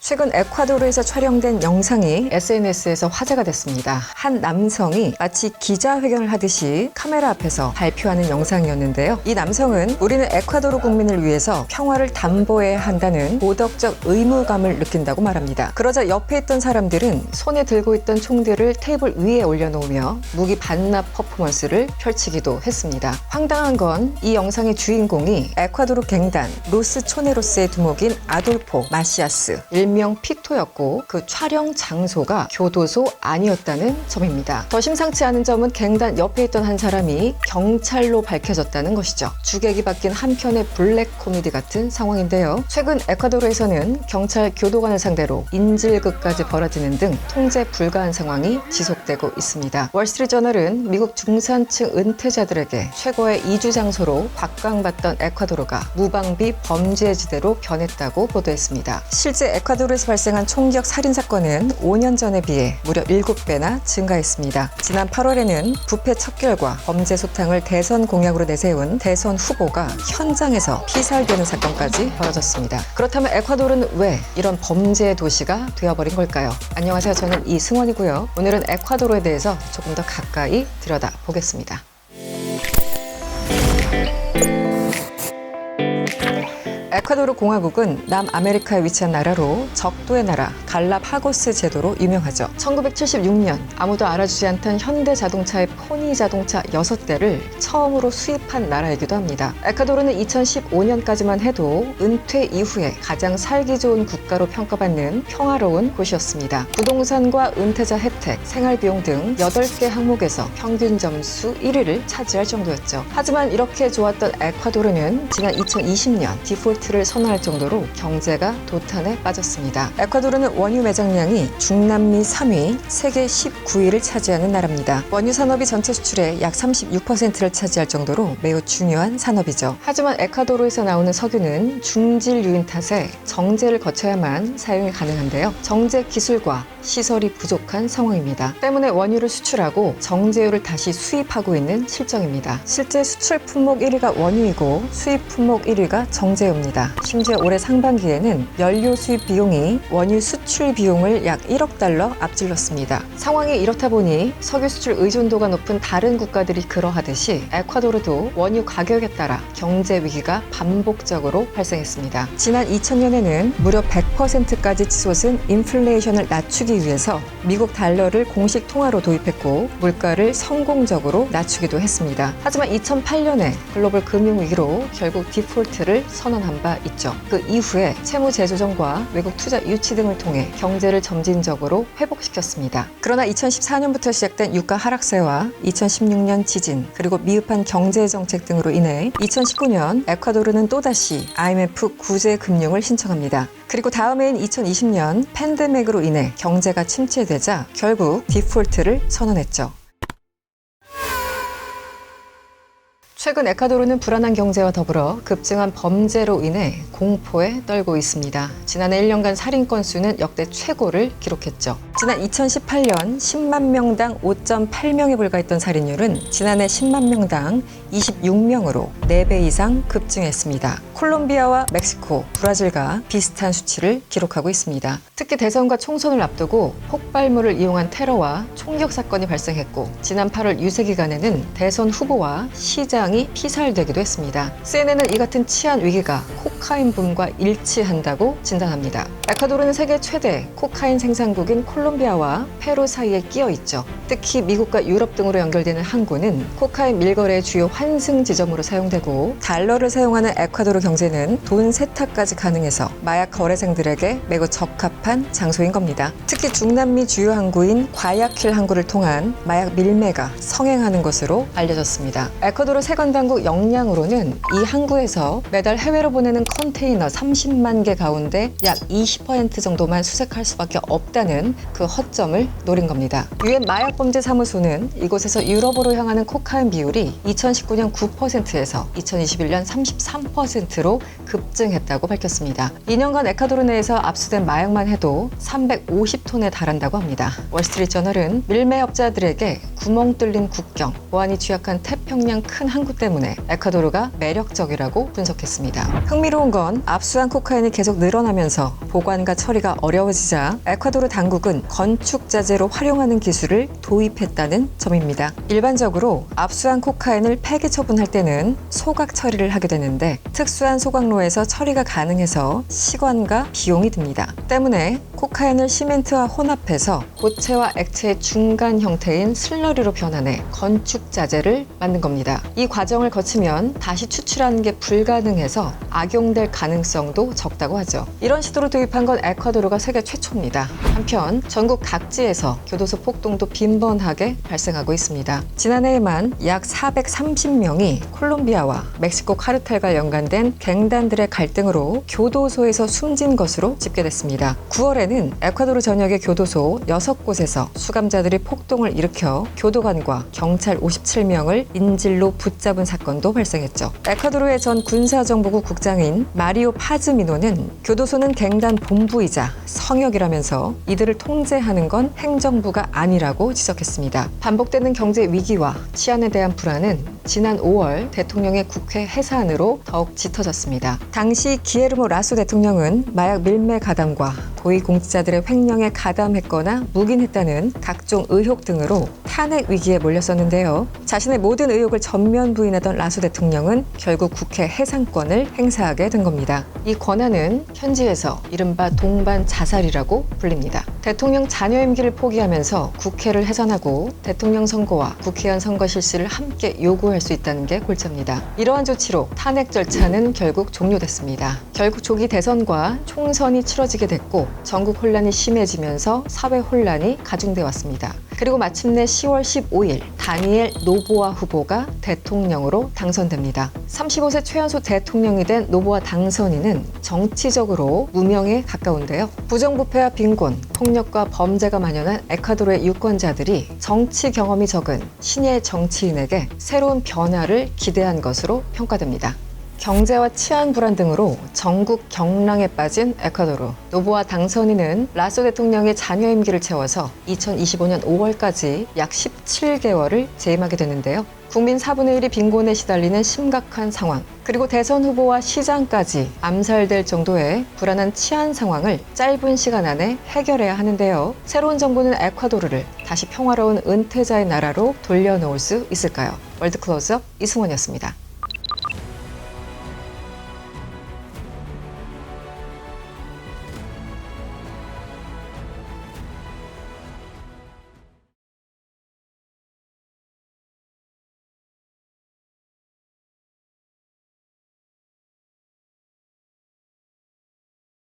최근 에콰도르에서 촬영된 영상이 SNS에서 화제가 됐습니다. 한 남성이 마치 기자회견을 하듯이 카메라 앞에서 발표하는 영상이었는데요. 이 남성은 우리는 에콰도르 국민을 위해서 평화를 담보해야 한다는 도덕적 의무감을 느낀다고 말합니다. 그러자 옆에 있던 사람들은 손에 들고 있던 총들을 테이블 위에 올려놓으며 무기 반납 퍼포먼스를 펼치기도 했습니다. 황당한 건 이 영상의 주인공이 에콰도르 갱단 로스 초네로스의 두목인 아돌포 마시아스, 일명 피토였고 그 촬영 장소가 교도소 아니었다는 점입니다. 더 심상치 않은 점은 갱단 옆에 있던 한 사람이 경찰로 밝혀졌다는 것이죠. 주객이 바뀐 한편의 블랙 코미디 같은 상황인데요. 최근 에콰도르에서는 경찰 교도관을 상대로 인질극까지 벌어지는 등 통제 불가한 상황이 지속되고 있습니다. 월스트리트저널은 미국 중산층 은퇴자들에게 최고의 이주 장소로 각광받던 에콰도르가 무방비 범죄지대로 변했다고 보도했습니다. 실제 에콰도르에서 발생한 총격 살인 사건은 5년 전에 비해 무려 7배나 증가했습니다. 지난 8월에는 부패 척결과 범죄 소탕을 대선 공약으로 내세운 대선 후보가 현장에서 피살되는 사건까지 벌어졌습니다. 그렇다면 에콰도르는 왜 이런 범죄의 도시가 되어버린 걸까요? 안녕하세요. 저는 이승원이고요. 오늘은 에콰도르에 대해서 조금 더 가까이 들여다보겠습니다. 에콰도르 공화국은 남아메리카에 위치한 나라로 적도의 나라 갈라파고스 제도로 유명하죠. 1976년 아무도 알아주지 않던 현대 자동차의 포니 자동차 6대를 처음으로 수입한 나라이기도 합니다. 에콰도르는 2015년까지만 해도 은퇴 이후에 가장 살기 좋은 국가로 평가받는 평화로운 곳이었습니다. 부동산과 은퇴자 혜택, 생활비용 등 8개 항목에서 평균 점수 1위를 차지할 정도였죠. 하지만 이렇게 좋았던 에콰도르는 지난 2020년 디폴트를 선언할 정도로 경제가 도탄에 빠졌습니다. 에콰도르는 원유 매장량이 중남미 3위, 세계 19위를 차지하는 나라입니다. 원유 산업이 전체 수출의 약 36%를 차지할 정도로 매우 중요한 산업이죠. 하지만 에콰도르에서 나오는 석유는 중질유인 탓에 정제를 거쳐야만 사용이 가능한데요. 정제 기술과 시설이 부족한 상황입니다. 때문에 원유를 수출하고 정제유를 다시 수입하고 있는 실정입니다. 실제 수출 품목 1위가 원유이고 수입 품목 1위가 정제유입니다. 심지어 올해 상반기에는 연료 수입 비용이 원유 수출 비용을 약 1억 달러 앞질렀습니다. 상황이 이렇다 보니 석유 수출 의존도가 높은 다른 국가들이 그러하듯이 에콰도르도 원유 가격에 따라 경제 위기가 반복적으로 발생했습니다. 지난 2000년에는 무려 100%까지 치솟은 인플레이션을 낮추기 위해서 미국 달러를 공식 통화로 도입했고 물가를 성공적으로 낮추기도 했습니다. 하지만 2008년에 글로벌 금융위기로 결국 디폴트를 선언한 바 있죠. 그 이후에 채무 재조정과 외국 투자 유치 등을 통해 경제를 점진적으로 회복시켰습니다. 그러나 2014년부터 시작된 유가 하락세와 2016년 지진 그리고 미흡한 경제 정책 등으로 인해 2019년 에콰도르는 또다시 IMF 구제 금융을 신청합니다. 그리고 다음 해인 2020년 팬데믹으로 인해 경제가 침체되자 결국 디폴트를 선언했죠. 최근 에콰도르는 불안한 경제와 더불어 급증한 범죄로 인해 공포에 떨고 있습니다. 지난해 1년간 살인 건수는 역대 최고를 기록했죠. 지난 2018년 10만 명당 5.8명에 불과했던 살인율은 지난해 10만 명당 26명으로 4배 이상 급증했습니다. 콜롬비아와 멕시코, 브라질과 비슷한 수치를 기록하고 있습니다. 특히 대선과 총선을 앞두고 폭발물을 이용한 테러와 총격 사건이 발생했고 지난 8월 유세 기간에는 대선 후보와 시장이 피살되기도 했습니다. CNN은 이 같은 치안 위기가 코카인 붐과 일치한다고 진단합니다. 에콰도르는 세계 최대 코카인 생산국인 콜롬비아와 페루 사이에 끼어 있죠. 특히 미국과 유럽 등으로 연결되는 항구는 코카인 밀거래의 주요 환승 지점으로 사용되고 달러를 사용하는 에콰도르 경제는 돈 세탁까지 가능해서 마약 거래생들에게 매우 적합한 장소인 겁니다. 특히 중남미 주요 항구인 과야킬 항구를 통한 마약 밀매가 성행하는 것으로 알려졌습니다. 에콰도르 세관당국 역량으로는 이 항구에서 매달 해외로 보내는 컨테이너 30만 개 가운데 약 20% 정도만 수색할 수밖에 없다는 그 허점을 노린 겁니다. 유엔 마약범죄사무소는 이곳에서 유럽으로 향하는 코카인 비율이 2019년 9%에서 2021년 33%로 급증했다고 밝혔습니다. 2년간 에콰도르 내에서 압수된 마약만 해도 350톤에 달한다고 합니다. 월스트리트저널은 밀매업자들에게 구멍 뚫린 국경, 보안이 취약한 태평양 큰 항구 때문에 에콰도르가 매력적이라고 분석했습니다. 흥미로운 건 압수한 코카인이 계속 늘어나면서 보관과 처리가 어려워지자 에콰도르 당국은 건축 자재로 활용하는 기술을 도입했다는 점입니다. 일반적으로 압수한 코카인을 폐기 처분할 때는 소각 처리를 하게 되는데 특수한 소각로에서 처리가 가능해서 시간과 비용이 듭니다. 때문에 코카인을 시멘트와 혼합해서 고체와 액체의 중간 형태인 슬러리로 변환해 건축 자재를 만든 겁니다. 이 과정을 거치면 다시 추출하는 게 불가능해서 악용될 가능성도 적다고 하죠. 이런 시도로 도입한 건 에콰도르가 세계 최초입니다. 한편 전국 각지에서 교도소 폭동도 빈번하게 발생하고 있습니다. 지난해에만 약 430명이 콜롬비아와 멕시코 카르텔과 연관된 갱단들의 갈등으로 교도소에서 숨진 것으로 집계됐습니다. 9월에는 에콰도르 전역의 교도소 6곳에서 수감자들이 폭동을 일으켜 교도관과 경찰 57명을 인질로 붙잡은 사건도 발생했죠. 에콰도르의 전 군사정보국 국장인 마리오 파즈미노는 교도소는 갱단 본부이자 성역이라면서 이들을 통제하는 건 행정부가 아니라고 지적했습니다. 반복되는 경제 위기와 치안에 대한 불안은 지난 5월 대통령의 국회 해산으로 더욱 짙어졌습니다. 당시 기에르모 라소 대통령은 마약 밀매 가담과 고위 공직자들의 횡령에 가담했거나 묵인했다는 각종 의혹 등으로 탄핵 위기에 몰렸었는데요. 자신의 모든 의혹을 전면 부인하던 라소 대통령은 결국 국회 해산권을 행사하게 된 겁니다. 이 권한은 현지에서 이른바 동반 자살이라고 불립니다. 대통령 자녀 임기를 포기하면서 국회를 해산하고 대통령 선거와 국회의원 선거 실시를 함께 요구할 수 있다는 게 골자입니다. 이러한 조치로 탄핵 절차는 결국 종료됐습니다. 결국 조기 대선과 총선이 치러지게 됐고 전국 혼란이 심해지면서 사회 혼란이 가중돼 왔습니다. 그리고 마침내 10월 15일 다니엘 노보아 후보가 대통령으로 당선됩니다. 35세 최연소 대통령이 된 노보아 당선인은 정치적으로 무명에 가까운데요. 부정부패와 빈곤, 폭력과 범죄가 만연한 에콰도르의 유권자들이 정치 경험이 적은 신예 정치인에게 새로운 변화를 기대한 것으로 평가됩니다. 경제와 치안 불안 등으로 전국 경랑에 빠진 에콰도르. 노보아 당선인은 라소 대통령의 자녀 임기를 채워서 2025년 5월까지 약 17개월을 재임하게 되는데요. 국민 4분의 1이 빈곤에 시달리는 심각한 상황, 그리고 대선 후보와 시장까지 암살될 정도의 불안한 치안 상황을 짧은 시간 안에 해결해야 하는데요. 새로운 정부는 에콰도르를 다시 평화로운 은퇴자의 나라로 돌려놓을 수 있을까요? 월드 클로즈업 이승원이었습니다.